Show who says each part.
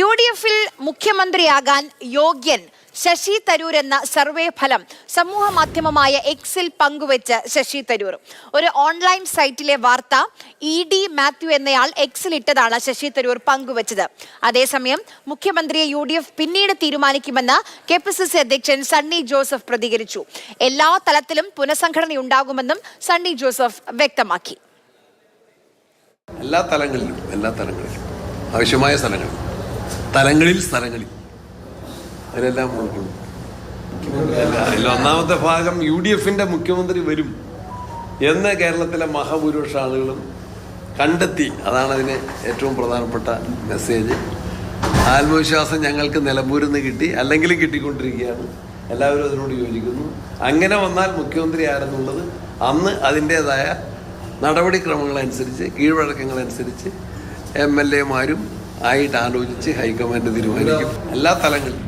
Speaker 1: UDFിൽ മുഖ്യമന്ത്രിയാകാൻ യോഗ്യൻ ശശി തരൂർ എന്ന സർവേ ഫലം സമൂഹ മാധ്യമമായ എക്സിൽ പങ്കുവെച്ച് ശശി തരൂർ. ഒരു ഓൺലൈൻ സൈറ്റിലെ വാർത്ത ED മാത്യു എന്നയാൾ എക്സിൽ ഇട്ടതാണ് ശശി തരൂർ പങ്കുവച്ചത്. അതേസമയം മുഖ്യമന്ത്രിയെ UDF പിന്നീട് തീരുമാനിക്കുമെന്ന് KPCC അധ്യക്ഷൻ സണ്ണി ജോസഫ് പ്രതികരിച്ചു. എല്ലാ തലത്തിലും പുനഃസംഘടനയുണ്ടാകുമെന്നും സണ്ണി ജോസഫ് വ്യക്തമാക്കി.
Speaker 2: എല്ലാ തലങ്ങളിലും ആവശ്യമായ സ്ഥലങ്ങളിൽ അതിലെല്ലാം ഉൾക്കൊള്ളും. ഒന്നാമത്തെ ഭാഗം UDFിന്റെ മുഖ്യമന്ത്രി വരും എന്ന് കേരളത്തിലെ മഹാഭൂരിപക്ഷ ആളുകളും കണ്ടെത്തി. അതാണ് അതിന് ഏറ്റവും പ്രധാനപ്പെട്ട മെസ്സേജ്. ആത്മവിശ്വാസം ഞങ്ങൾക്ക് നിലമ്പൂരിൽ നിന്ന് കിട്ടി, അല്ലെങ്കിലും കിട്ടിക്കൊണ്ടിരിക്കുകയാണ്. എല്ലാവരും അതിനോട് യോജിക്കുന്നു. അങ്ങനെ വന്നാൽ മുഖ്യമന്ത്രി ആരെന്നുള്ളത് അന്ന് അതിൻ്റേതായ നടപടിക്രമങ്ങളനുസരിച്ച് കീഴ്വഴക്കങ്ങളനുസരിച്ച് MLA മാരും ആയിട്ട് ആലോചിച്ച് ഹൈക്കമാൻഡ് തീരുമാനിക്കും. എല്ലാ തലങ്ങളിലും